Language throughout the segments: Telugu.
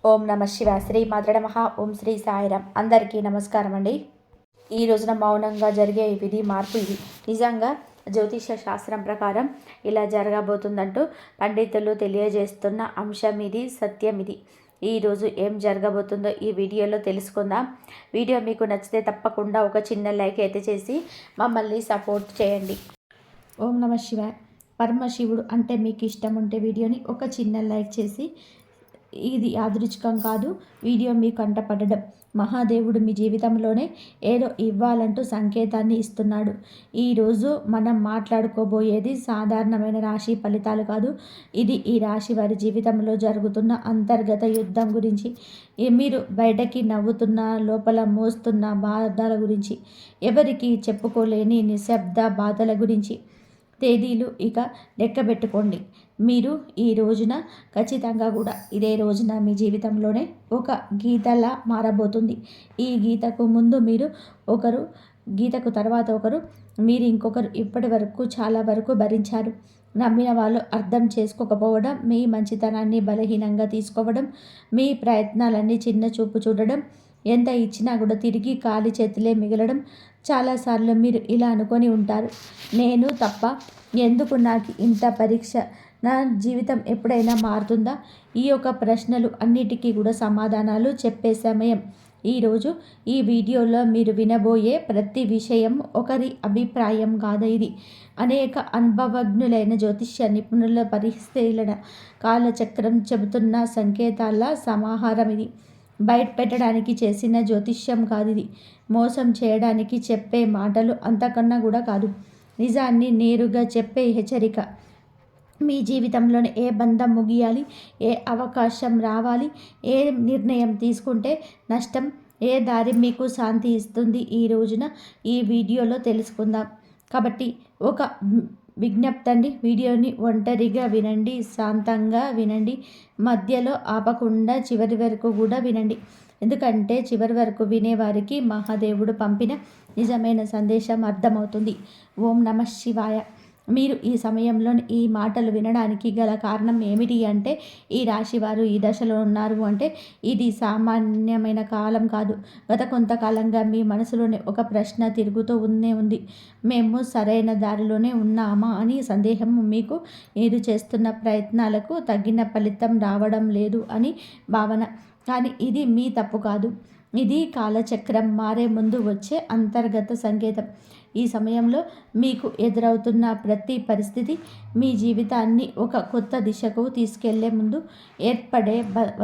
ఓం నమ శివ శ్రీ మాత్ర నమః. ఓం శ్రీ సాయిరాం. అందరికీ నమస్కారం అండి. ఈ రోజున మౌనంగా జరిగే విధి మార్పు ఇది. నిజంగా జ్యోతిష శాస్త్రం ప్రకారం ఇలా జరగబోతుందంటూ పండితులు తెలియజేస్తున్న అంశం ఇది, సత్యం ఇది. ఈరోజు ఏం జరగబోతుందో ఈ వీడియోలో తెలుసుకుందాం. వీడియో మీకు నచ్చితే తప్పకుండా ఒక చిన్న లైక్ అయితే చేసి మమ్మల్ని సపోర్ట్ చేయండి. ఓం నమ శివ. పరమశివుడు అంటే మీకు ఇష్టం ఉంటే వీడియోని ఒక చిన్న లైక్ చేసి, ఇది యాదృచ్ఛికం కాదు, వీడియో మీకు కంటపడడం, మహాదేవుడు మీ జీవితంలోనే ఏదో ఇవ్వాలంటూ సంకేతాన్ని ఇస్తున్నాడు. ఈరోజు మనం మాట్లాడుకోబోయేది సాధారణమైన రాశి ఫలితాలు కాదు. ఇది ఈ రాశి వారి జీవితంలో జరుగుతున్న అంతర్గత యుద్ధం గురించి, మీరు బయటకి నవ్వుతున్న లోపల మోస్తున్న బాధల గురించి, ఎవరికి చెప్పుకోలేని నిశ్శబ్ద బాధల గురించి. తేదీలు ఇక లెక్కబెట్టుకోండి. మీరు ఈ రోజున ఖచ్చితంగా కూడా ఇదే రోజున మీ జీవితంలోనే ఒక గీతలా మారబోతుంది. ఈ గీతకు ముందు మీరు ఒకరు, గీతకు తర్వాత ఒకరు, మీరు ఇంకొకరు ఇప్పటి వరకు చాలా వరకు భరించారు. నమ్మిన వాళ్ళు అర్థం చేసుకోకపోవడం, మీ మంచితనాన్ని బలహీనంగా తీసుకోవడం, మీ ప్రయత్నాలన్నీ చిన్న చూపు చూడడం, ఎంత ఇచ్చినా కూడా తిరిగి ఖాళీ చేతులే మిగలడం. చాలాసార్లు మీరు ఇలా అనుకొని ఉంటారు, నేను తప్ప ఎందుకు నాకు ఇంత పరీక్ష, నా జీవితం ఎప్పుడైనా మారుతుందా? ఈ యొక్క ప్రశ్నలు అన్నిటికీ కూడా సమాధానాలు చెప్పే సమయం ఈరోజు. ఈ వీడియోలో మీరు వినబోయే ప్రతి విషయం ఒకరి అభిప్రాయం కాదు. ఇది అనేక అనుభవజ్ఞులైన జ్యోతిష్య నిపుణుల పరిశీలన, కాలచక్రం చెబుతున్న సంకేతాల సమాహారం. ఇది బయట పెట్టడానికి చేసిన జ్యోతిష్యం కాదు. ఇది మోసం చేయడానికి చెప్పే మాటలు అంతకన్నా కూడా కాదు. నిజాన్ని నేరుగా చెప్పే హెచ్చరిక. మీ జీవితంలోని ఏ బంధం ముగియాలి, ఏ అవకాశం రావాలి, ఏ నిర్ణయం తీసుకుంటే నష్టం, ఏ దారి మీకు శాంతి ఇస్తుంది, ఈ రోజున ఈ వీడియోలో తెలుసుకుందాం. కాబట్టి ఒక విజ్ఞప్తి అండి, వీడియోని ఒంటరిగా వినండి, శాంతంగా వినండి, మధ్యలో ఆపకుండా చివరి వరకు కూడా వినండి. ఎందుకంటే చివరి వరకు వినేవారికి మహాదేవుడు పంపిన నిజమైన సందేశం అర్థమవుతుంది. ఓం నమ శివాయ. మీరు ఈ సమయంలో ఈ మాటలు వినడానికి గల కారణం ఏమిటి అంటే, ఈ రాశి వారు ఈ దశలో ఉన్నారు అంటే ఇది సామాన్యమైన కాలం కాదు. గత కొంతకాలంగా మీ మనసులోనే ఒక ప్రశ్న తిరుగుతూ ఉంది. మేము సరైన దారిలోనే ఉన్నామా అని సందేహం. మీకు మీరు చేస్తున్న ప్రయత్నాలకు తగిన ఫలితం రావడం లేదు అని భావన. కానీ ఇది మీ తప్పు కాదు. ఇది కాలచక్రం మారే ముందు వచ్చే అంతర్గత సంకేతం. ఈ సమయంలో మీకు ఎదురవుతున్న ప్రతి పరిస్థితి మీ జీవితాన్ని ఒక కొత్త దిశకు తీసుకెళ్లే ముందు ఏర్పడే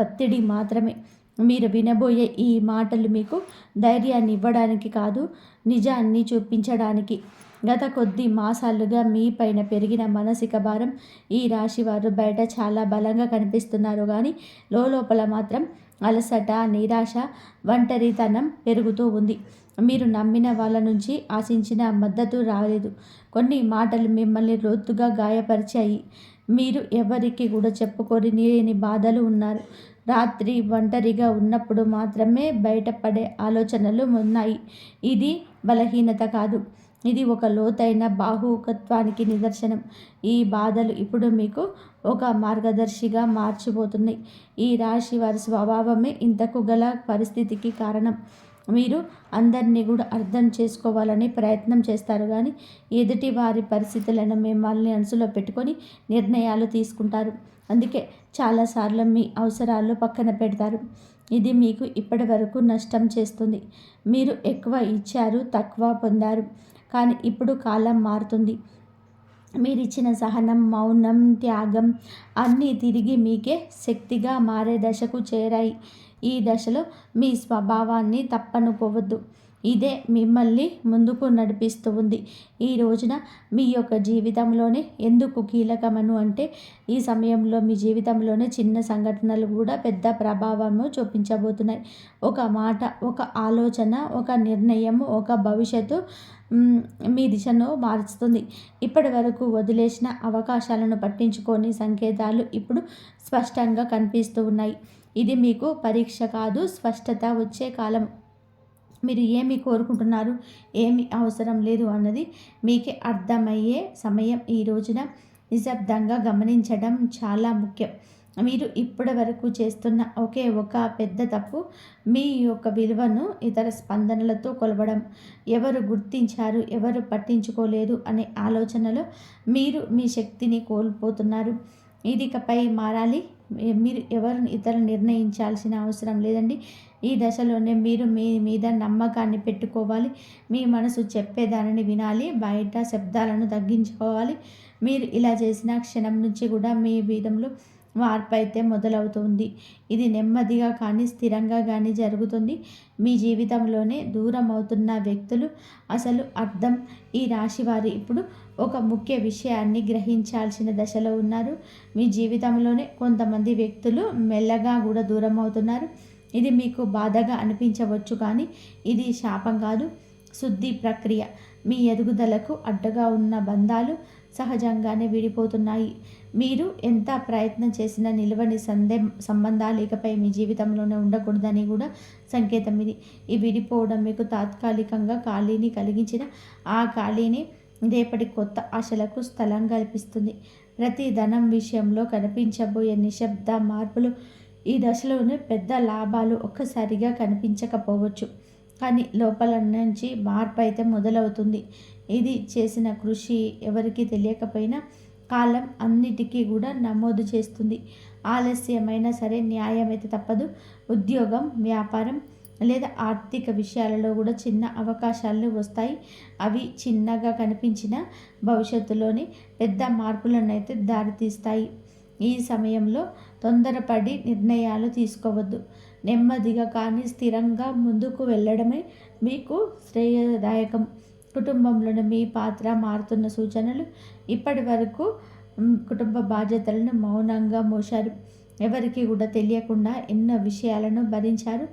ఒత్తిడి మాత్రమే. మీరు వినబోయే ఈ మాటలు మీకు ధైర్యాన్ని ఇవ్వడానికి కాదు, నిజాన్ని చూపించడానికి. గత కొద్ది మాసాలుగా మీ పైన పెరిగిన మానసిక భారం, ఈ రాశి వారు బయట చాలా బలంగా కనిపిస్తున్నారు, కానీ లోపల మాత్రం అలసట, నిరాశ, ఒంటరితనం పెరుగుతూ ఉంది. మీరు నమ్మిన వాళ్ళ నుంచి ఆశించిన మద్దతు రాలేదు. కొన్ని మాటలు మిమ్మల్ని లోతుగా గాయపరిచాయి. మీరు ఎవరికి కూడా చెప్పుకోలేని బాధలు ఉన్నారు. రాత్రి ఒంటరిగా ఉన్నప్పుడు మాత్రమే బయటపడే ఆలోచనలు ఉన్నాయి. ఇది బలహీనత కాదు, ఇది ఒక లోతైన బాహుకత్వానికి నిదర్శనం. ఈ బాధలు ఇప్పుడు మీకు ఒక మార్గదర్శిగా మార్చిపోతున్నాయి. ఈ రాశి వారి స్వభావమే ఇంతకు గల పరిస్థితికి కారణం. మీరు అందరినీ కూడా అర్థం చేసుకోవాలని ప్రయత్నం చేస్తారు, కానీ ఎదుటి వారి పరిస్థితులను మిమ్మల్ని మనసులో పెట్టుకొని నిర్ణయాలు తీసుకుంటారు. అందుకే చాలాసార్లు మీ అవసరాలు పక్కన పెడతారు. ఇది మీకు ఇప్పటి వరకు నష్టం చేస్తుంది. మీరు ఎక్కువ ఇచ్చారు, తక్కువ పొందారు. కానీ ఇప్పుడు కాలం మారుతుంది. మీరిచ్చిన సహనం, మౌనం, త్యాగం అన్నీ తిరిగి మీకే శక్తిగా మారే దశకు చేరాయి. ఈ దశలో మీ స్వభావాన్ని తప్పనుకోవద్దు. ఇదే మిమ్మల్ని ముందుకు నడిపిస్తూ ఉంది. ఈ రోజున మీ యొక్క జీవితంలోనే ఎందుకు కీలకమను అంటే, ఈ సమయంలో మీ జీవితంలోనే చిన్న సంఘటనలు కూడా పెద్ద ప్రభావము చూపించబోతున్నాయి. ఒక మాట, ఒక ఆలోచన, ఒక నిర్ణయం, ఒక భవిష్యత్తు మీ దిశను మారుస్తుంది. ఇప్పటి వరకు వదిలేసిన అవకాశాలను పట్టించుకొని సంకేతాలు ఇప్పుడు స్పష్టంగా కనిపిస్తూ ఉన్నాయి. ఇది మీకు పరీక్ష కాదు, స్పష్టత వచ్చే కాలం. మీరు ఏమి కోరుకుంటున్నారు, ఏమి అవసరం లేదు అన్నది మీకే అర్థమయ్యే సమయం. ఈ రోజున నిశ్శబ్దంగా గమనించడం చాలా ముఖ్యం. మీరు ఇప్పటి వరకు చేస్తున్న ఒకే ఒక పెద్ద తప్పు మీ యొక్క విలువను ఇతర స్పందనలతో కొలవడం. ఎవరు గుర్తించారు, ఎవరు పట్టించుకోలేదు అనే ఆలోచనలో మీరు మీ శక్తిని కోల్పోతున్నారు. ఇది ఇకపై మారాలి. మీరు ఎవరు ఇతరులు నిర్ణయించాల్సిన అవసరం లేదండి. ఈ దశలోనే మీరు మీ మీద నమ్మకాన్ని పెట్టుకోవాలి. మీ మనసు చెప్పేదానిని వినాలి. బయట శబ్దాలను తగ్గించుకోవాలి. మీరు ఇలా చేసిన క్షణం నుంచి కూడా మీ విధంలో మార్పు అయితే మొదలవుతుంది. ఇది నెమ్మదిగా కానీ స్థిరంగా కానీ జరుగుతుంది. మీ జీవితంలోనే దూరం అవుతున్న వ్యక్తులు అసలు అర్థం. ఈ రాశి వారు ఇప్పుడు ఒక ముఖ్య విషయాన్ని గ్రహించాల్సిన దశలో ఉన్నారు. మీ జీవితంలోనే కొంతమంది వ్యక్తులు మెల్లగా కూడా దూరం అవుతున్నారు. ఇది మీకు బాధగా అనిపించవచ్చు, కానీ ఇది శాపం కాదు, శుద్ధి ప్రక్రియ. మీ ఎదుగుదలకు అడ్డుగా ఉన్న బంధాలు సహజంగానే విడిపోతున్నాయి. మీరు ఎంత ప్రయత్నం చేసినా నిలవని సంబంధాలు ఇకపై మీ జీవితంలోనే ఉండకూడదని కూడా సంకేతం ఇది. ఈ విడిపోవడం మీకు తాత్కాలికంగా ఖాళీని కలిగించిన ఆ ఖాళీని రేపటి కొత్త ఆశలకు స్థలం కల్పిస్తుంది. ప్రతి ధనం విషయంలో కనిపించబోయే నిశ్శబ్ద మార్పులు ఈ దశలోనే పెద్ద లాభాలు ఒక్కసారిగా కనిపించకపోవచ్చు, కానీ లోపల నుంచి మార్పు అయితే మొదలవుతుంది. ఇది చేసిన కృషి ఎవరికి తెలియకపోయినా కాలం అన్నిటికీ కూడా నమోదు చేస్తుంది. ఆలస్యమైనా సరే న్యాయం అయితే తప్పదు. ఉద్యోగం, వ్యాపారం లేదా ఆర్థిక విషయాలలో కూడా చిన్న అవకాశాలు వస్తాయి. అవి చిన్నగా కనిపించిన భవిష్యత్తులోని పెద్ద మార్పులను అయితే దారితీస్తాయి. ఈ సమయంలో తొందరపడి నిర్ణయాలు తీసుకోవద్దు. నెమ్మదిగా కానీ స్థిరంగా ముందుకు వెళ్ళడమే మీకు శ్రేయదాయకం. కుటుంబంలోని మీ పాత్ర మారుతున్న సూచనలు. ఇప్పటి వరకు కుటుంబ బాధ్యతలను మౌనంగా మోశారు. ఎవరికి కూడా తెలియకుండా ఎన్నో విషయాలను భరించారు.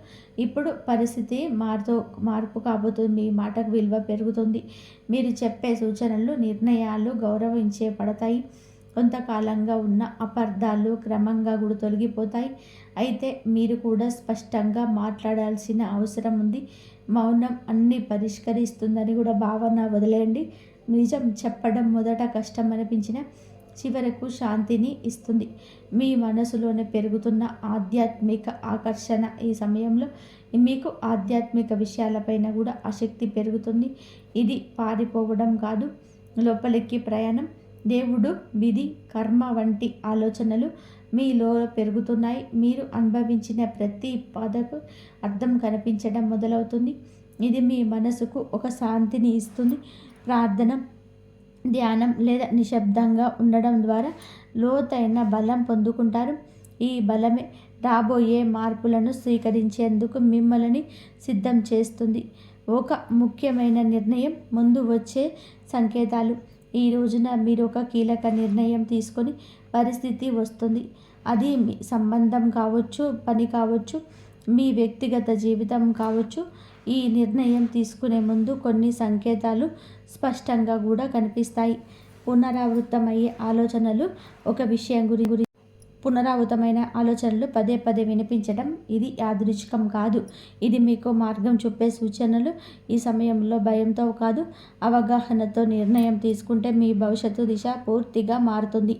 ఇప్పుడు పరిస్థితి మార్పు కాబోతుంది. మీ మాటకు విలువ పెరుగుతుంది. మీరు చెప్పే సూచనలు, నిర్ణయాలు గౌరవించబడతాయి. కొంతకాలంగా ఉన్న అపార్థాలు క్రమంగా కూడా తొలగిపోతాయి. అయితే మీరు కూడా స్పష్టంగా మాట్లాడాల్సిన అవసరం ఉంది. మౌనం అన్నీ పరిష్కరిస్తుందని కూడా భావన వదిలేయండి. నిజం చెప్పడం మొదట కష్టం అనిపించిన చివరకు శాంతిని ఇస్తుంది. మీ మనసులోనే పెరుగుతున్న ఆధ్యాత్మిక ఆకర్షణ. ఈ సమయంలో మీకు ఆధ్యాత్మిక విషయాలపైన కూడా ఆసక్తి పెరుగుతుంది. ఇది పారిపోవడం కాదు, లోపలికి ప్రయాణం. దేవుడు, విధి, కర్మ వంటి ఆలోచనలు మీలో పెరుగుతున్నాయి. మీరు అనుభవించిన ప్రతి బాధకు అర్థం కనిపించడం మొదలవుతుంది. ఇది మీ మనసుకు ఒక శాంతిని ఇస్తుంది. ప్రార్థన, ధ్యానం లేదా నిశ్శబ్దంగా ఉండడం ద్వారా లోతైన బలం పొందుకుంటారు. ఈ బలమే రాబోయే మార్పులను స్వీకరించేందుకు మిమ్మల్ని సిద్ధం చేస్తుంది. ఒక ముఖ్యమైన నిర్ణయం ముందు వచ్చే సంకేతాలు. ఈ రోజున మీరు ఒక కీలక నిర్ణయం తీసుకొని పరిస్థితి వస్తుంది. అది మీ సంబంధం కావచ్చు, పని కావచ్చు, మీ వ్యక్తిగత జీవితం కావచ్చు. ఈ నిర్ణయం తీసుకునే ముందు కొన్ని సంకేతాలు స్పష్టంగా కూడా కనిపిస్తాయి. పునరావృతమయ్యే ఆలోచనలు. ఒక విషయం గురించి పునరావృతమైన ఆలోచనలు పదే పదే వినిపించడం ఇది యాదృచ్ఛికం కాదు. ఇది మీకు మార్గం చూపే సూచనలు. ఈ సమయంలో భయంతో కాదు, అవగాహనతో నిర్ణయం తీసుకుంటే మీ భవిష్యత్తు దిశ పూర్తిగా మారుతుంది.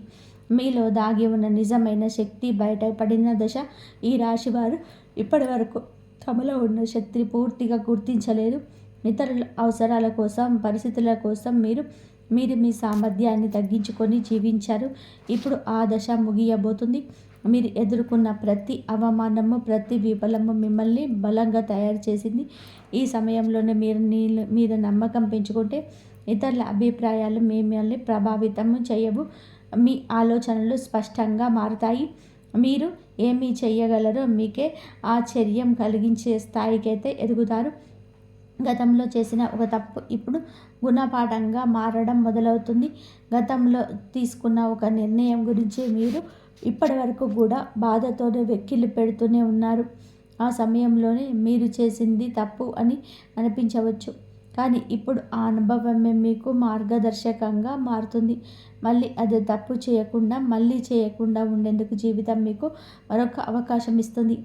మీలో దాగి ఉన్న నిజమైన శక్తి బయటపడిన దశ. ఈ రాశివారు ఇప్పటి వరకు తమలో ఉన్న శక్తిని పూర్తిగా గుర్తించలేదు. ఇతరుల అవసరాల కోసం, పరిస్థితుల కోసం మీరు మీ సామర్థ్యాన్ని తగ్గించుకొని జీవించారు. ఇప్పుడు ఆ దశ ముగియబోతుంది. మీరు ఎదుర్కొన్న ప్రతి అవమానము, ప్రతి విఫలము మిమ్మల్ని బలంగా తయారు చేసింది. ఈ సమయంలోనే మీరు నమ్మకం పెంచుకుంటే ఇతరుల అభిప్రాయాలు మిమ్మల్ని ప్రభావితం చేయవు. మీ ఆలోచనలు స్పష్టంగా మారుతాయి. మీరు ఏమి చేయగలరో మీకే ఆశ్చర్యం కలిగించే స్థాయికైతే ఎదుగుతారు. గతంలో చేసిన ఒక తప్పు ఇప్పుడు గుణపాఠంగా మారడం మొదలవుతుంది. గతంలో తీసుకున్న ఒక నిర్ణయం గురించి మీరు ఇప్పటి వరకు కూడా బాధతోనే వెక్కిళ్ళు పెడుతూనే ఉన్నారు. ఆ సమయంలోనే మీరు చేసింది తప్పు అని అనిపించవచ్చు, కానీ ఇప్పుడు ఆ అనుభవమే మీకు మార్గదర్శకంగా మారుతుంది. మళ్ళీ అదే తప్పు చేయకుండా ఉండేందుకు జీవితం మీకు మరొక అవకాశం ఇస్తుంది.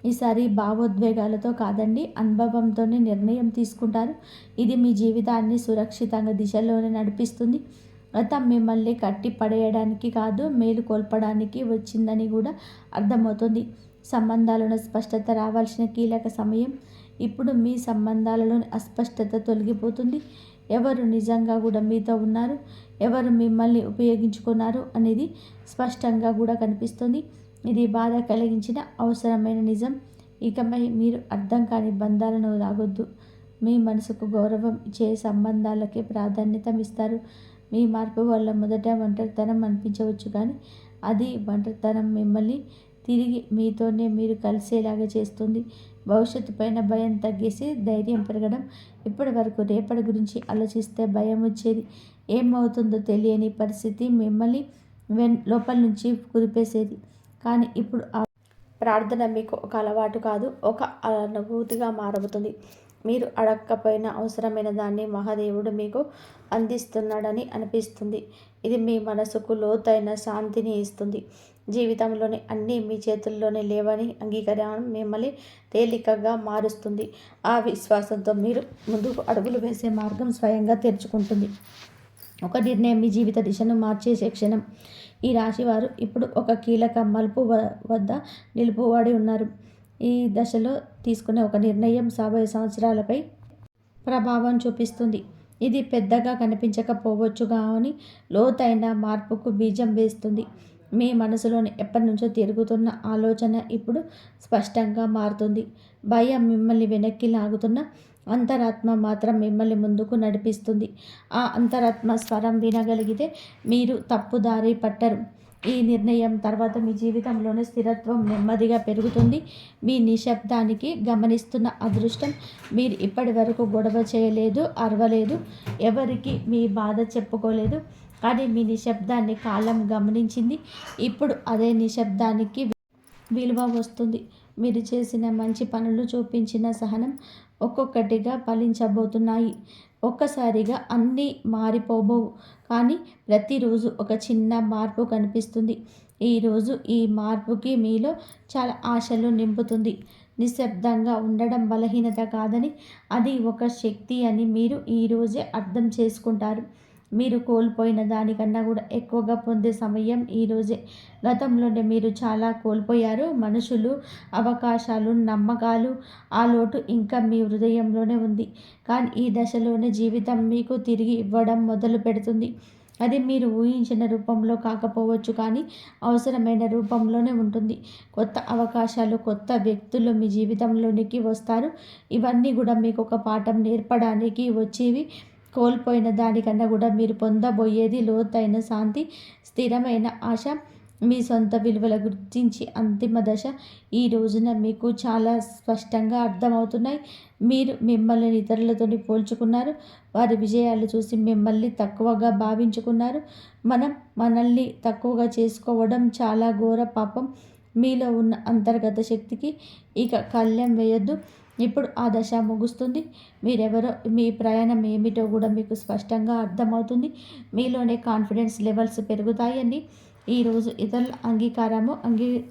ఈసారి భావోద్వేగాలతో కాదండి, అనుభవంతోనే నిర్ణయం తీసుకుంటారు. ఇది మీ జీవితాన్ని సురక్షితంగా దిశలోనే నడిపిస్తుంది. గతం మిమ్మల్ని కట్టి పడేయడానికి కాదు, మేలు కోల్పడానికి వచ్చిందని కూడా అర్థమవుతుంది. సంబంధాలను స్పష్టత రావాల్సిన కీలక సమయం. ఇప్పుడు మీ సంబంధాలలోని అస్పష్టత తొలగిపోతుంది. ఎవరు నిజంగా కూడా మీతో ఉన్నారు, ఎవరు మిమ్మల్ని ఉపయోగించుకున్నారు అనేది స్పష్టంగా కూడా కనిపిస్తుంది. ఇది బాధ కలిగించిన అవసరమైన నిజం. ఇకపై మీరు అర్థం కాని బంధాలను రాగొద్దు. మీ మనసుకు గౌరవం ఇచ్చే సంబంధాలకే ప్రాధాన్యత ఇస్తారు. మీ మార్పు వల్ల మొదట ఒంటరితనం అనిపించవచ్చు, కానీ అది ఒంటరితనం మిమ్మల్ని తిరిగి మీతోనే మీరు కలిసేలాగా చేస్తుంది. భవిష్యత్తు పైన భయం తగ్గేసి ధైర్యం పెరగడం. ఇప్పటి వరకు రేపటి గురించి ఆలోచిస్తే భయం వచ్చేది. ఏమవుతుందో తెలియని పరిస్థితి మిమ్మల్ని లోపల నుంచి కుదిపేసేది. కానీ ఇప్పుడు ఆ ప్రార్థన మీకు ఒక అలవాటు కాదు, ఒక అనుభూతిగా మారబోతుంది. మీరు అడగకపోయినా అవసరమైన దాన్ని మహాదేవుడు మీకు అందిస్తున్నాడని అనిపిస్తుంది. ఇది మీ మనసుకు లోతైన శాంతిని ఇస్తుంది. జీవితంలోని అన్నీ మీ చేతుల్లోనే లేవని అంగీకారం మిమ్మల్ని తేలికగా మారుస్తుంది. ఆ విశ్వాసంతో మీరు ముందుకు అడుగులు వేసే మార్గం స్వయంగా తెరుచుకుంటుంది. ఒక నిర్ణయం మీ జీవిత దిశను మార్చేసే క్షణం. ఈ రాశివారు ఇప్పుడు ఒక కీలక మలుపు వద్ద నిలుపుబడి ఉన్నారు. ఈ దశలో తీసుకునే ఒక నిర్ణయం 50 సంవత్సరాలపై ప్రభావం చూపిస్తుంది. ఇది పెద్దగా కనిపించకపోవచ్చు, కానీ లోతైన మార్పుకు బీజం వేస్తుంది. మీ మనసులోని ఎప్పటి నుంచో తిరుగుతున్న ఆలోచన ఇప్పుడు స్పష్టంగా మారుతుంది. భయం మిమ్మల్ని వెనక్కి లాగుతున్న అంతరాత్మ మాత్రం మిమ్మల్ని ముందుకు నడిపిస్తుంది. ఆ అంతరాత్మ స్వరం వినగలిగితే మీరు తప్పుదారి పట్టరు. ఈ నిర్ణయం తర్వాత మీ జీవితంలోని స్థిరత్వం నెమ్మదిగా పెరుగుతుంది. మీ నిశ్శబ్దానికి గమనిస్తున్న అదృష్టం. మీరు ఇప్పటి వరకు గొడవ చేయలేదు, అరవలేదు, ఎవరికి మీ బాధ చెప్పుకోలేదు, కానీ మీ నిశ్శబ్దాన్ని కాలం గమనించింది. ఇప్పుడు అదే నిశ్శబ్దానికి విలువ వస్తుంది. మీరు చేసిన మంచి పనులు, చూపించిన సహనం ఒక్కొక్కటిగా ఫలించబోతున్నాయి. ఒక్కసారిగా అన్నీ మారిపోబోవు, కానీ ప్రతిరోజు ఒక చిన్న మార్పు కనిపిస్తుంది. ఈరోజు ఈ మార్పుకి మీలో చాలా ఆశలు నింపుతుంది. నిశ్శబ్దంగా ఉండడం బలహీనత కాదని, అది ఒక శక్తి అని మీరు ఈరోజే అర్థం చేసుకుంటారు. మీరు కోల్పోయిన దానికన్నా కూడా ఎక్కువగా పొందే సమయం ఈరోజే. గతంలోనే మీరు చాలా కోల్పోయారు. మనుషులు, అవకాశాలు, నమ్మకాలు. ఆ లోటు ఇంకా మీ హృదయంలోనే ఉంది. కానీ ఈ దశలోనే జీవితం మీకు తిరిగి ఇవ్వడం మొదలు పెడుతుంది. అది మీరు ఊహించిన రూపంలో కాకపోవచ్చు, కానీ అవసరమైన రూపంలోనే ఉంటుంది. కొత్త అవకాశాలు, కొత్త వ్యక్తులు మీ జీవితంలోనికి వస్తారు. ఇవన్నీ కూడా మీకు ఒక పాఠం నేర్పడానికి వచ్చేవి. కోల్పోయిన దానికన్నా కూడా మీరు పొందబోయేది లోతైన శాంతి, స్థిరమైన ఆశ, మీ సొంత విలువల గురించి అంతిమ దశ. ఈ రోజున మీకు చాలా స్పష్టంగా అర్థమవుతున్నాయి. మీరు మిమ్మల్ని ఇతరులతో పోల్చుకున్నారు. వారి విజయాలు చూసి మిమ్మల్ని తక్కువగా భావించుకున్నారు. మనం మనల్ని తక్కువగా చేసుకోవడం చాలా ఘోర పాపం. మీలో ఉన్న అంతర్గత శక్తికి ఇక కళ్ళెం వేయొద్దు. ఇప్పుడు ఆ దశ ముగుస్తుంది. మీరెవరో, మీ ప్రయాణం ఏమిటో కూడా మీకు స్పష్టంగా అర్థమవుతుంది. మీలోనే కాన్ఫిడెన్స్ లెవెల్స్ పెరుగుతాయండి. ఈరోజు ఇతరుల అంగీకారము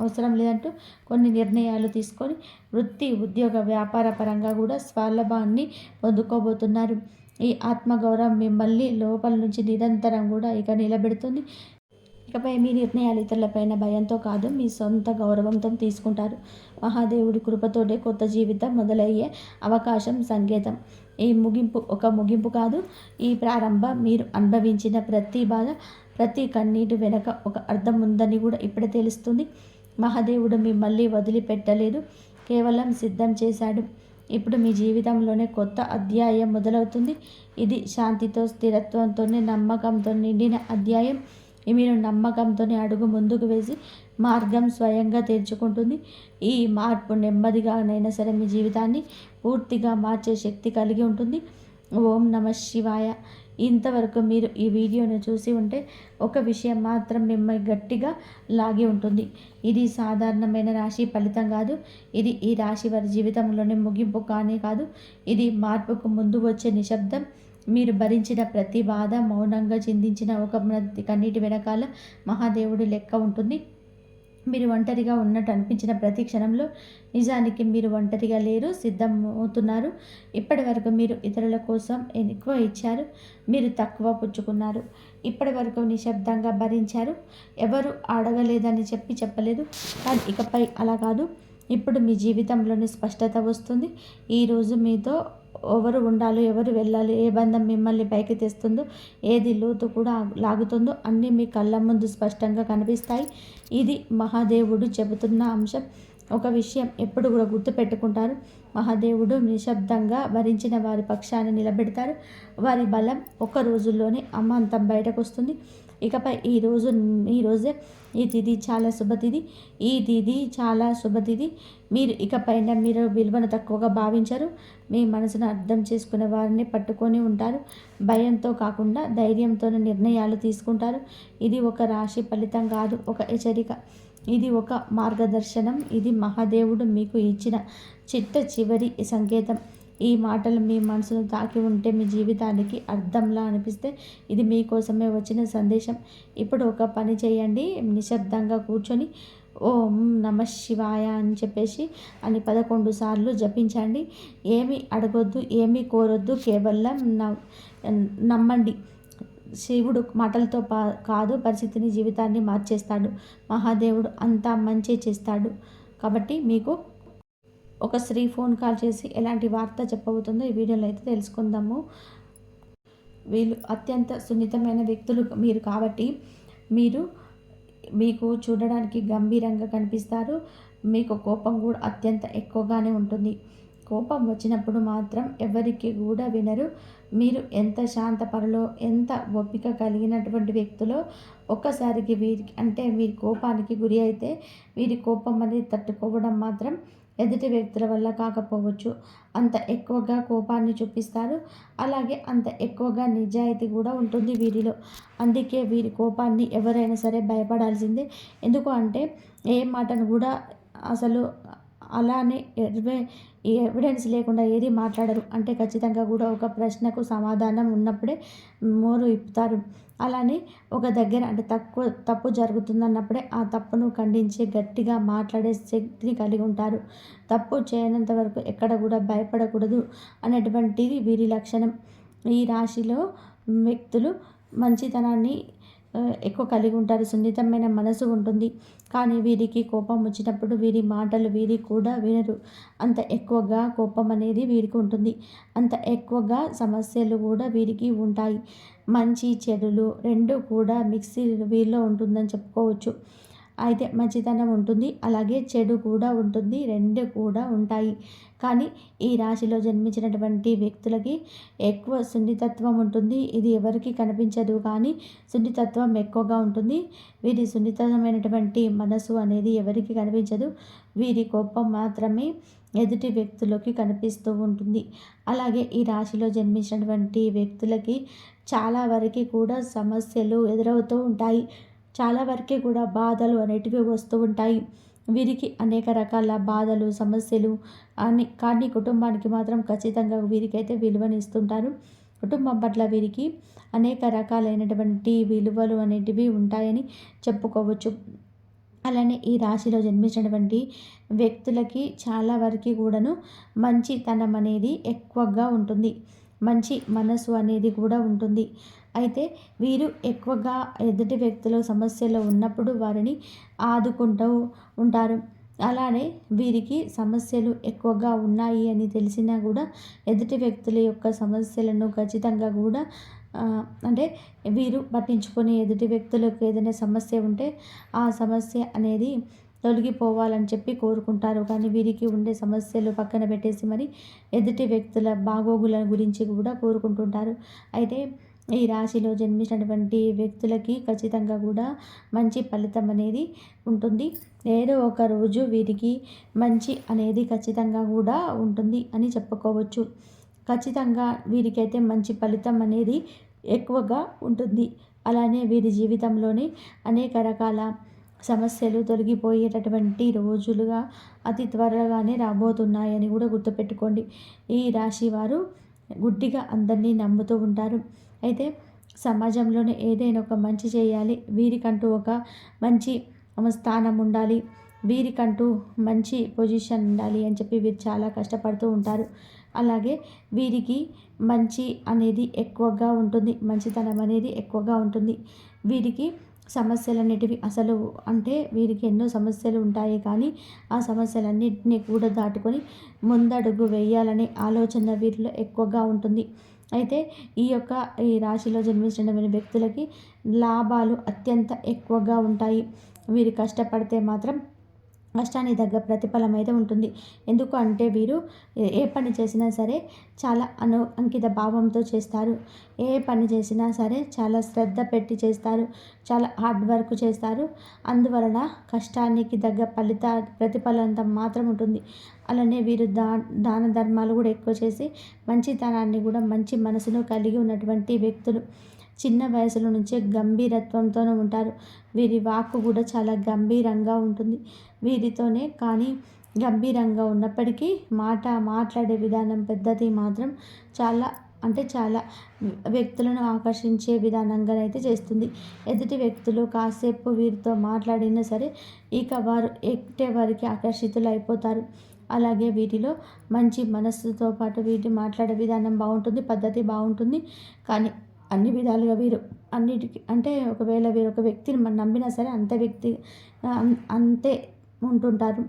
అవసరం లేదంటూ కొన్ని నిర్ణయాలు తీసుకొని వృత్తి, ఉద్యోగ, వ్యాపార పరంగా కూడా స్వలాభాన్ని పొందుకోబోతున్నారు. ఈ ఆత్మగౌరవం మిమ్మల్ని లోపల నుంచి నిరంతరం కూడా ఇక నిలబెడుతుంది. ఇకపై మీ నిర్ణయాలు ఇతరులపైన భయంతో కాదు, మీ సొంత గౌరవంతో తీసుకుంటారు. మహాదేవుడి కృపతోటే కొత్త జీవితం మొదలయ్యే అవకాశం సంకేతం. ఈ ముగింపు ఒక ముగింపు కాదు, ఈ ప్రారంభం. మీరు అనుభవించిన ప్రతి బాధ, ప్రతి కన్నీటి వెనక ఒక అర్థం ఉందని కూడా ఇప్పుడే తెలుస్తుంది. మహాదేవుడు మిమ్మల్ని వదిలిపెట్టలేదు, కేవలం సిద్ధం చేశాడు. ఇప్పుడు మీ జీవితంలోనే కొత్త అధ్యాయం మొదలవుతుంది. ఇది శాంతితో, స్థిరత్వంతోనే, నమ్మకంతో నిండిన అధ్యాయం. మీరు నమ్మకంతోనే అడుగు ముందుకు వేసి మార్గం స్వయంగా తెరుచుకుంటుంది. ఈ మార్పు నెమ్మదిగానైనా సరే మీ జీవితాన్ని పూర్తిగా మార్చే శక్తి కలిగి ఉంటుంది. ఓం నమః శివాయ. ఇంతవరకు మీరు ఈ వీడియోను చూసి ఉంటే ఒక విషయం మాత్రం మిమ్మల్ని గట్టిగా లాగి ఉంటుంది. ఇది సాధారణమైన రాశి ఫలితం కాదు. ఇది ఈ రాశి వారి జీవితంలోనే ముగింపు కానే కాదు. ఇది మార్పుకు ముందు వచ్చే నిశ్శబ్దం. మీరు భరించిన ప్రతి బాధ, మౌనంగా చిందించిన ఒక కన్నీటి వెనకాల మహాదేవుడి లెక్క ఉంటుంది. మీరు ఒంటరిగా ఉన్నట్టు అనిపించిన ప్రతి క్షణంలో నిజానికి మీరు ఒంటరిగా లేరు, సిద్ధం అవుతున్నారు. ఇప్పటి వరకు మీరు ఇతరుల కోసం ఎక్కువ ఇచ్చారు, మీరు తక్కువ పుచ్చుకున్నారు. ఇప్పటి వరకు నిశ్శబ్దంగా భరించారు, ఎవరు అడగలేదని చెప్పలేదు. కానీ ఇకపై అలా కాదు. ఇప్పుడు మీ జీవితంలోని స్పష్టత వస్తుంది. ఈరోజు మీతో ఎవరు ఉండాలో, ఎవరు వెళ్ళాలి, ఏ బంధం మిమ్మల్ని పైకి తెస్తుందో, ఏది లోతు కూడా లాగుతుందో అన్నీ మీ కళ్ళ ముందు స్పష్టంగా కనిపిస్తాయి. ఇది మహాదేవుడు చెబుతున్న అంశం. ఒక విషయం ఎప్పుడు కూడా గుర్తుపెట్టుకుంటారు. మహాదేవుడు నిశ్శబ్దంగా భరించిన వారి పక్షాన నిలబెడతారు. వారి బలం ఒక రోజుల్లోనే అమాంతం బయటకు వస్తుంది. ఇకపై ఈరోజే ఈ తిథి చాలా శుభతిథి. ఈ తిథి చాలా శుభతిథి. మీరు ఇకపైన మీరు విలువను తక్కువగా భావించరు. మీ మనసును అర్థం చేసుకునే వారిని పట్టుకొని ఉంటారు. భయంతో కాకుండా ధైర్యంతోనే నిర్ణయాలు తీసుకుంటారు. ఇది ఒక రాశి ఫలితం కాదు, ఒక హెచ్చరిక. ఇది ఒక మార్గదర్శనం. ఇది మహాదేవుడు మీకు ఇచ్చిన చివరి సంకేతం. ఈ మాటలు మీ మనసును తాకి ఉంటే, మీ జీవితానికి అర్థంలా అనిపిస్తే ఇది మీకోసమే వచ్చిన సందేశం. ఇప్పుడు ఒక పని చేయండి. నిశ్శబ్దంగా కూర్చొని ఓం నమ శివాయ అని చెప్పేసి 11 సార్లు జపించండి. ఏమీ అడగొద్దు, ఏమీ కోరొద్దు, కేవలం నమ్మండి. శివుడు మాటలతో కాదు, పరిస్థితిని, జీవితాన్ని మార్చేస్తాడు. మహాదేవుడు అంతా మంచి చేస్తాడు. కాబట్టి మీకు ఒక స్త్రీ ఫోన్ కాల్ చేసి ఎలాంటి వార్త చెప్పబోతుందో ఈ వీడియోలో అయితే తెలుసుకుందాము. వీళ్ళు అత్యంత సున్నితమైన వ్యక్తులు మీరు కాబట్టి మీకు చూడడానికి గంభీరంగా కనిపిస్తారు. మీకు కోపం కూడా అత్యంత ఎక్కువగానే ఉంటుంది. కోపం వచ్చినప్పుడు మాత్రం ఎవరికి కూడా వినరు. మీరు ఎంత శాంతపరలో, ఎంత ఓపిక కలిగినటువంటి వ్యక్తులో ఒక్కసారికి వీరి కోపానికి గురి అయితే వీరి కోపం అనేది తట్టుకోవడం మాత్రం ఎదుటి వ్యక్తుల వల్ల కాకపోవచ్చు. అంత ఎక్కువగా కోపాన్ని చూపిస్తారు. అలాగే అంత ఎక్కువగా నిజాయితీ కూడా ఉంటుంది వీరిలో. అందుకే వీరి కోపాన్ని ఎవరైనా సరే భయపడాల్సిందే. ఎందుకు అంటే ఏ మాటను కూడా అసలు అలానే ఎవిడెన్స్ లేకుండా ఏది మాట్లాడరు. అంటే ఖచ్చితంగా కూడా ఒక ప్రశ్నకు సమాధానం ఉన్నప్పుడే మోరు ఇప్పుతారు. అలానే ఒక దగ్గర అంటే తప్పు జరుగుతుందన్నప్పుడే ఆ తప్పును ఖండించి గట్టిగా మాట్లాడే శక్తిని కలిగి ఉంటారు. తప్పు చేయనంత వరకు ఎక్కడ కూడా భయపడకూడదు అనేటువంటిది వీరి లక్షణం. ఈ రాశిలో వ్యక్తులు మంచితనాన్ని ఎక్కువ కలిగి ఉంటారు. సున్నితమైన మనసు ఉంటుంది. కానీ వీరికి కోపం వచ్చినప్పుడు వీరి మాటలు వీరి కూడా వినరు. అంత ఎక్కువగా కోపం అనేది వీరికి ఉంటుంది. అంత ఎక్కువగా సమస్యలు కూడా వీరికి ఉంటాయి. మంచి చెడులు రెండు కూడా మిక్సీ వీరిలో ఉంటుందని చెప్పుకోవచ్చు. అయితే మంచితనం ఉంటుంది, అలాగే చెడు కూడా ఉంటుంది, రెండు కూడా ఉంటాయి. కానీ ఈ రాశిలో జన్మించినటువంటి వ్యక్తులకి ఎక్కువ సున్నితత్వం ఉంటుంది. ఇది ఎవరికి కనిపించదు, కానీ సున్నితత్వం ఎక్కువగా ఉంటుంది. వీరి సున్నితమైనటువంటి మనసు అనేది ఎవరికి కనిపించదు. వీరి కోపం మాత్రమే ఎదుటి వ్యక్తులకి కనిపిస్తూ ఉంటుంది. అలాగే ఈ రాశిలో జన్మించినటువంటి వ్యక్తులకి చాలా వరకు కూడా సమస్యలు ఎదురవుతూ ఉంటాయి. చాలా వరకే కూడా బాధలు అనేటివి వస్తూ ఉంటాయి. వీరికి అనేక రకాల బాధలు, సమస్యలు కానీ కుటుంబానికి మాత్రం ఖచ్చితంగా వీరికైతే విలువనిస్తుంటారు. కుటుంబం పట్ల వీరికి అనేక రకాలైనటువంటి విలువలు అనేటివి ఉంటాయని చెప్పుకోవచ్చు. అలానే ఈ రాశిలో జన్మించినటువంటి వ్యక్తులకి చాలా వరకు కూడాను మంచితనం అనేది ఎక్కువగా ఉంటుంది. మంచి మనసు అనేది కూడా ఉంటుంది. అయితే వీరు ఎక్కువగా ఎదుటి వ్యక్తుల సమస్యలో ఉన్నప్పుడు వారిని ఆదుకుంటూ ఉంటారు. అలానే వీరికి సమస్యలు ఎక్కువగా ఉన్నాయి అని తెలిసినా కూడా ఎదుటి వ్యక్తుల యొక్క సమస్యలను ఖచ్చితంగా కూడా అంటే వీరు పట్టించుకొని ఎదుటి వ్యక్తులకు ఏదైనా సమస్య ఉంటే ఆ సమస్య అనేది తొలగిపోవాలని చెప్పి కోరుకుంటారు. కానీ వీరికి ఉండే సమస్యలు పక్కన పెట్టేసి మరి ఎదుటి వ్యక్తుల బాగోగుల గురించి కూడా కోరుకుంటుంటారు. అయితే ఈ రాశిలో జన్మించినటువంటి వ్యక్తులకి ఖచ్చితంగా కూడా మంచి ఫలితం అనేది ఉంటుంది. ఏదో ఒక రోజు వీరికి మంచి అనేది ఖచ్చితంగా కూడా ఉంటుంది అని చెప్పుకోవచ్చు. ఖచ్చితంగా వీరికైతే మంచి ఫలితం అనేది ఎక్కువగా ఉంటుంది. అలానే వీరి జీవితంలోని అనేక రకాల సమస్యలు తొలగిపోయేటటువంటి రోజులుగా అతి త్వరగానే రాబోతున్నాయని కూడా గుర్తుపెట్టుకోండి. ఈ రాశి వారు గుడ్డిగా అందరినీ నమ్ముతూ ఉంటారు. అయితే సమాజంలోనే ఏదైనా ఒక మంచి చేయాలి, వీరికంటూ ఒక మంచి స్థానం ఉండాలి, వీరికంటూ మంచి పొజిషన్ ఉండాలి అని చెప్పి వీరు చాలా కష్టపడుతూ ఉంటారు. అలాగే వీరికి మంచి అనేది ఎక్కువగా ఉంటుంది, మంచితనం అనేది ఎక్కువగా ఉంటుంది. వీరికి సమస్యలు అనేటివి అసలు అంటే వీరికి ఎన్నో సమస్యలు ఉంటాయి, కానీ ఆ సమస్యలన్నింటినీ కూడా దాటుకొని ముందడుగు వేయాలనే ఆలోచన వీరిలో ఎక్కువగా ఉంటుంది. అయితే ఈ రాశిలో జన్మించిన వ్యక్తులకి లాభాలు అత్యంత ఎక్కువగా ఉంటాయి. వీరు కష్టపడితే మాత్రం కష్టానికి తగ్గ ప్రతిఫలం అయితే ఉంటుంది. ఎందుకు అంటే వీరు ఏ పని చేసినా సరే చాలా అంకిత భావంతో చేస్తారు. ఏ పని చేసినా సరే చాలా శ్రద్ధ పెట్టి చేస్తారు, చాలా హార్డ్ వర్క్ చేస్తారు. అందువలన కష్టానికి తగ్గ ప్రతిఫలం మాత్రం ఉంటుంది. అలానే వీరు దాన ధర్మాలు కూడా ఎక్కువ చేసి మంచితనాన్ని కూడా మంచి మనసును కలిగి ఉన్నటువంటి వ్యక్తులు. చిన్న వయసులో నుంచే గంభీరత్వంతోనే ఉంటారు. వీరి వాక్కు కూడా చాలా గంభీరంగా ఉంటుంది. వీరితోనే కానీ గంభీరంగా ఉన్నప్పటికీ మాట్లాడే విధానం పద్ధతి మాత్రం చాలా అంటే చాలా వ్యక్తులను ఆకర్షించే విధానంగానైతే చేస్తుంది. ఎదుటి వ్యక్తులు కాసేపు వీరితో మాట్లాడినా సరే ఇక వారు వారికి ఆకర్షితులు అయిపోతారు. అలాగే వీటిలో మంచి మనస్సుతో పాటు వీటి మాట్లాడే విధానం బాగుంటుంది, పద్ధతి బాగుంటుంది. కానీ అన్ని విధాలుగా వీరు అన్నిటికీ అంటే ఒకవేళ వీరు ఒక వ్యక్తిని మనం నమ్మినా సరే అంతే ఉంటుంటారు.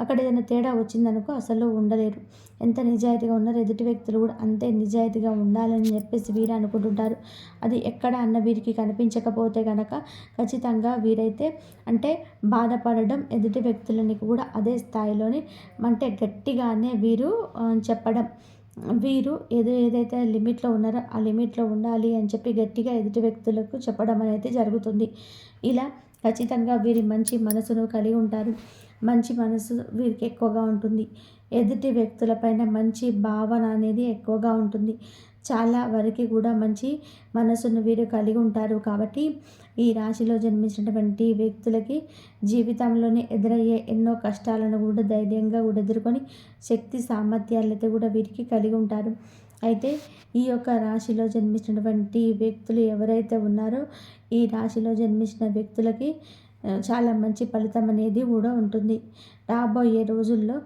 అక్కడ ఏదైనా తేడా వచ్చిందనుకో అసలు ఉండలేరు. ఎంత నిజాయితీగా ఉన్నారో ఎదుటి వ్యక్తులు కూడా అంతే నిజాయితీగా ఉండాలని చెప్పేసి వీరు అనుకుంటుంటారు. అది ఎక్కడ అన్న వీరికి కనిపించకపోతే కనుక ఖచ్చితంగా వీరైతే అంటే బాధపడడం, ఎదుటి వ్యక్తులని కూడా అదే స్థాయిలోని అంటే గట్టిగానే వీరు చెప్పడం, వీరు ఏదైతే లిమిట్లో ఉన్నారో ఆ లిమిట్లో ఉండాలి అని చెప్పి గట్టిగా ఎదుటి వ్యక్తులకు చెప్పడం అనేది జరుగుతుంది. ఇలా ఖచ్చితంగా వీరి మంచి మనసును కలిగి ఉంటారు. మంచి మనసు వీరికి ఎక్కువగా ఉంటుంది. ఎదుటి వ్యక్తులపైన మంచి భావన అనేది ఎక్కువగా ఉంటుంది. చాలా వరకు కూడా మంచి మనసును వీరు కలిగి ఉంటారు. కాబట్టి ఈ రాశిలో జన్మించినటువంటి వ్యక్తులకి జీవితంలోనే ఎదురయ్యే ఎన్నో కష్టాలను కూడా ధైర్యంగా కూడా ఎదుర్కొని శక్తి సామర్థ్యాలైతే కూడా వీరికి కలిగి ఉంటారు. అయితే ఈ యొక్క రాశిలో జన్మించినటువంటి వ్యక్తులు ఎవరైతే ఉన్నారో ఈ రాశిలో జన్మించిన వ్యక్తులకి చాలా మంచి ఫలితం అనేది కూడా ఉంటుంది. రాబోయే రోజుల్లో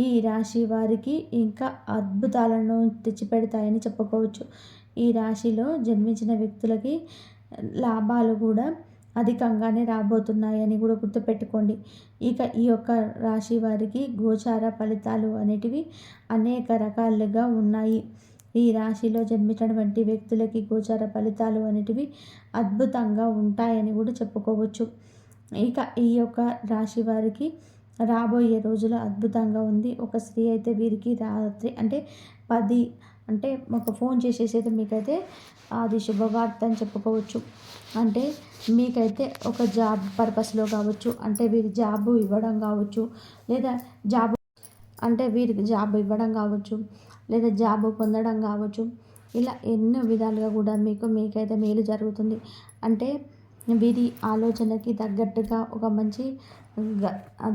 ఈ రాశి వారికి ఇంకా అద్భుతాలను తెచ్చిపెడతాయని చెప్పుకోవచ్చు. ఈ రాశిలో జన్మించిన వ్యక్తులకి లాభాలు కూడా అధికంగానే రాబోతున్నాయని కూడా గుర్తుపెట్టుకోండి. ఇక ఈ యొక్క రాశి వారికి గోచార ఫలితాలు అనేటివి అనేక రకాలుగా ఉన్నాయి. ఈ రాశిలో జన్మించినటువంటి వ్యక్తులకి గోచార ఫలితాలు అనేటివి అద్భుతంగా ఉంటాయని కూడా చెప్పుకోవచ్చు. ఇక ఈ యొక్క రాశి వారికి రాబోయే రోజులు అద్భుతంగా ఉంది. ఒక స్త్రీ అయితే వీరికి రాత్రి అంటే 10 అంటే ఒక ఫోన్ చేసేసి అయితే మీకైతే అది శుభవార్త అని చెప్పుకోవచ్చు. అంటే మీకైతే ఒక జాబ్ పర్పస్లో కావచ్చు, అంటే వీరి జాబు ఇవ్వడం కావచ్చు, లేదా వీరికి జాబ్ ఇవ్వడం కావచ్చు, లేదా జాబు పొందడం కావచ్చు. ఇలా ఎన్నో విధాలుగా కూడా మీకైతే మేలు జరుగుతుంది. అంటే వీరి ఆలోచనకి తగ్గట్టుగా ఒక మంచి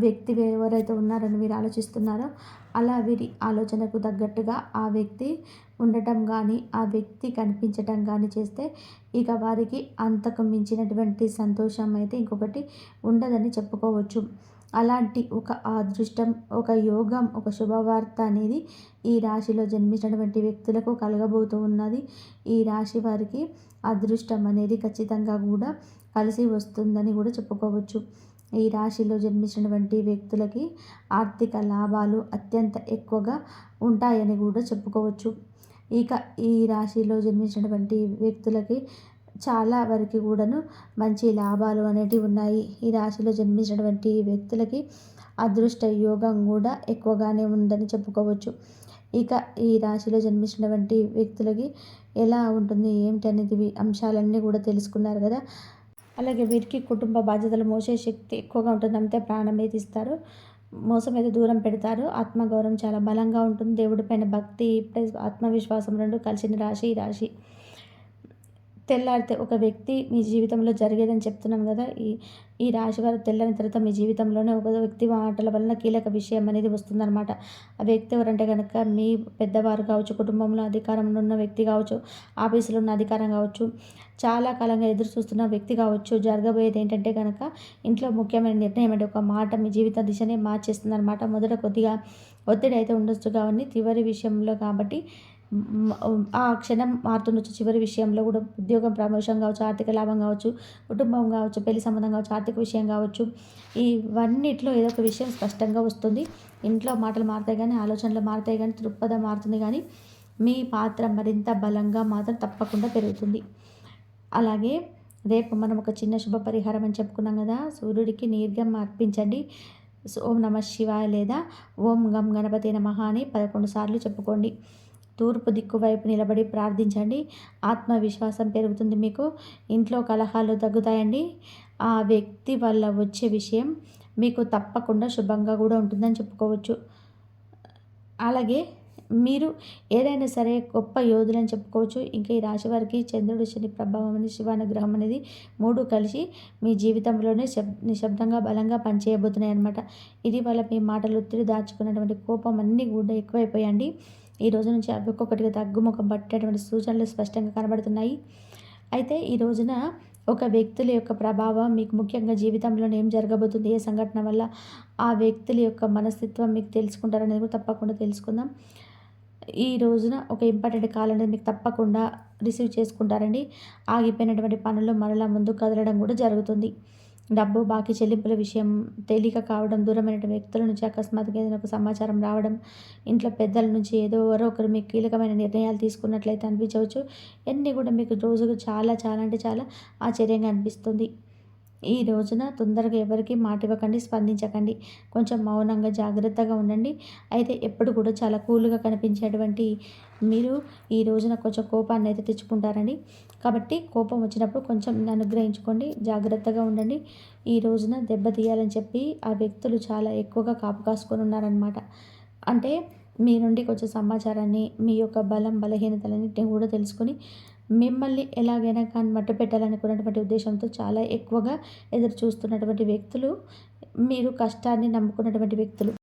వ్యక్తి ఎవరైతే ఉన్నారని వీరు ఆలోచిస్తున్నారో అలా వీరి ఆలోచనకు తగ్గట్టుగా ఆ వ్యక్తి ఉండటం కానీ ఆ వ్యక్తి కనిపించటం కానీ చేస్తే ఇక వారికి అంతకు మించినటువంటి సంతోషం అయితే ఇంకొకటి ఉండదని చెప్పుకోవచ్చు. అలాంటి ఒక అదృష్టం, ఒక యోగం, ఒక శుభవార్త అనేది ఈ రాశిలో జన్మించినటువంటి వ్యక్తులకు కలగబోతూ ఉన్నది. ఈ రాశి వారికి అదృష్టం అనేది ఖచ్చితంగా కూడా కలిసి వస్తుందని కూడా చెప్పుకోవచ్చు. ఈ రాశిలో జన్మించినటువంటి వ్యక్తులకి ఆర్థిక లాభాలు అత్యంత ఎక్కువగా ఉంటాయని కూడా చెప్పుకోవచ్చు. ఇక ఈ రాశిలో జన్మించినటువంటి వ్యక్తులకి చాలా వరకు కూడాను మంచి లాభాలు అనేటివి ఉన్నాయి. ఈ రాశిలో జన్మించినటువంటి వ్యక్తులకి అదృష్ట యోగం కూడా ఎక్కువగానే ఉందని చెప్పుకోవచ్చు. ఇక ఈ రాశిలో జన్మించినటువంటి వ్యక్తులకి ఎలా ఉంటుంది ఏంటి అనేది అంశాలన్నీ కూడా తెలుసుకున్నారు కదా. అలాగే వీరికి కుటుంబ బాధ్యతలు మోసే శక్తి ఎక్కువగా ఉంటుంది. అంతే ప్రాణం అయితే ఇస్తారు, మోసం అయితే దూరం పెడతారు. ఆత్మగౌరవం చాలా బలంగా ఉంటుంది. దేవుడి పైన భక్తి ప్లస్ ఆత్మవిశ్వాసం రెండు కలిసిన రాశి ఈ రాశి. తెల్లారితే ఒక వ్యక్తి మీ జీవితంలో జరిగేదని చెప్తున్నాను కదా! ఈ ఈ రాశివారు తెల్లారిన తర్వాత మీ జీవితంలోనే ఒక వ్యక్తి మాటల వలన కీలక విషయం అనేది వస్తుందనమాట. ఆ వ్యక్తి ఎవరంటే గనక మీ పెద్దవారు కావచ్చు, కుటుంబంలో అధికారంలో ఉన్న వ్యక్తి కావచ్చు, ఆఫీసులో ఉన్న అధికారం కావచ్చు, చాలా కాలంగా ఎదురు చూస్తున్న వ్యక్తి కావచ్చు. జరగబోయేది ఏంటంటే గనక ఇంట్లో ముఖ్యమైన నిర్ణయం అంటే ఒక మాట మీ జీవిత దిశనే మార్చేస్తుందనమాట. మొదట కొద్దిగా ఒత్తిడి అయితే ఉండొచ్చు కానీ చివరి విషయంలో కాబట్టి ఆ క్షణం మారుతుండొచ్చు. చివరి విషయంలో కూడా ఉద్యోగం ప్రమోషన్ కావచ్చు, ఆర్థిక లాభం కావచ్చు, కుటుంబం కావచ్చు, పెళ్లి సంబంధం కావచ్చు, ఆర్థిక విషయం కావచ్చు, ఇవన్నిట్లో ఏదో ఒక విషయం స్పష్టంగా వస్తుంది. ఇంట్లో మాటలు మారుతాయి కానీ, ఆలోచనలు మారుతాయి కానీ, దృక్పథం మారుతుంది కానీ, మీ పాత్ర మరింత బలంగా మాత్రం తప్పకుండా పెరుగుతుంది. అలాగే రేపు మనం ఒక చిన్న శుభ పరిహారం అని చెప్పుకున్నాం కదా! సూర్యుడికి నీర్ఘం అర్పించండి. ఓం నమః శివాయ లేదా ఓం గం గణపతే నమః అని 11 సార్లు చెప్పుకోండి. తూర్పు దిక్కు వైపు నిలబడి ప్రార్థించండి. ఆత్మవిశ్వాసం పెరుగుతుంది మీకు. ఇంట్లో కలహాలు తగ్గుతాయండి. ఆ వ్యక్తి వల్ల వచ్చే విషయం మీకు తప్పకుండా శుభంగా కూడా ఉంటుందని చెప్పుకోవచ్చు. అలాగే మీరు ఏదైనా సరే గొప్ప యోధులని చెప్పుకోవచ్చు. ఇంకా ఈ రాశి వారికి చంద్రుడు, శని ప్రభావం అనేది, శివానుగ్రహం అనేది 3 కలిసి మీ జీవితంలోనే నిశ్శబ్దంగా బలంగా పనిచేయబోతున్నాయి అనమాట. ఇది వల్ల మీ మాటలు ఒత్తిడి దాచుకున్నటువంటి కోపం అన్నీ కూడా ఎక్కువైపోయండి. ఈ రోజు నుంచి అవి ఒక్కొక్కటిగా తగ్గుముఖం పట్టేటువంటి సూచనలు స్పష్టంగా కనబడుతున్నాయి. అయితే ఈ రోజున ఒక వ్యక్తుల యొక్క ప్రభావం మీకు ముఖ్యంగా జీవితంలో ఏం జరగబోతుంది, ఏ సంఘటన వల్ల ఆ వ్యక్తుల యొక్క మనస్తత్వం మీకు తెలుసుకుంటారనేది కూడా తప్పకుండా తెలుసుకుందాం. ఈ రోజున ఒక ఇంపార్టెంట్ కాల్ అనేది మీకు తప్పకుండా రిసీవ్ చేసుకుంటారండి. ఆగిపోయినటువంటి పనులు మరలా ముందుకు కదలడం కూడా జరుగుతుంది. డబ్బు బాకీ చెల్లింపుల విషయం తేలిక కావడం, దూరమైన వ్యక్తుల నుంచి అకస్మాత్తుగా ఏదైనా ఒక సమాచారం రావడం, ఇంట్లో పెద్దల నుంచి ఎవరో ఒకరు మీకు కీలకమైన నిర్ణయాలు తీసుకున్నట్లయితే అనిపించవచ్చు. ఇవన్నీ కూడా మీకు రోజుకు చాలా చాలా అంటే చాలా ఆశ్చర్యంగా అనిపిస్తుంది. ఈ రోజున తొందరగా ఎవరికీ మాట ఇవ్వకండి, స్పందించకండి. కొంచెం మౌనంగా జాగ్రత్తగా ఉండండి. అయితే ఎప్పుడు కూడా చాలా కూల్‌గా కనిపించేటువంటి మీరు ఈ రోజున కొంచెం కోపాన్ని అయితే తెచ్చుకుంటారండి. కాబట్టి కోపం వచ్చినప్పుడు కొంచెం అనుగ్రహించుకోండి. జాగ్రత్తగా ఉండండి. ఈ రోజున దెబ్బతీయాలని చెప్పి ఆ వ్యక్తులు చాలా ఎక్కువగా కాపు కాసుకొని ఉన్నారనమాట. అంటే మీ నుండి కొంచెం సమాచారాన్ని, మీ యొక్క బలం, బలహీనతలన్నిటిని కూడా తెలుసుకొని మిమ్మల్ని ఎలాగైనా కానీ మట్టుపెట్టాలనుకున్నటువంటి ఉద్దేశంతో చాలా ఎక్కువగా ఎదురు చూస్తున్నటువంటి వ్యక్తులు, మీరు కష్టాన్ని నమ్ముకున్నటువంటి వ్యక్తులు.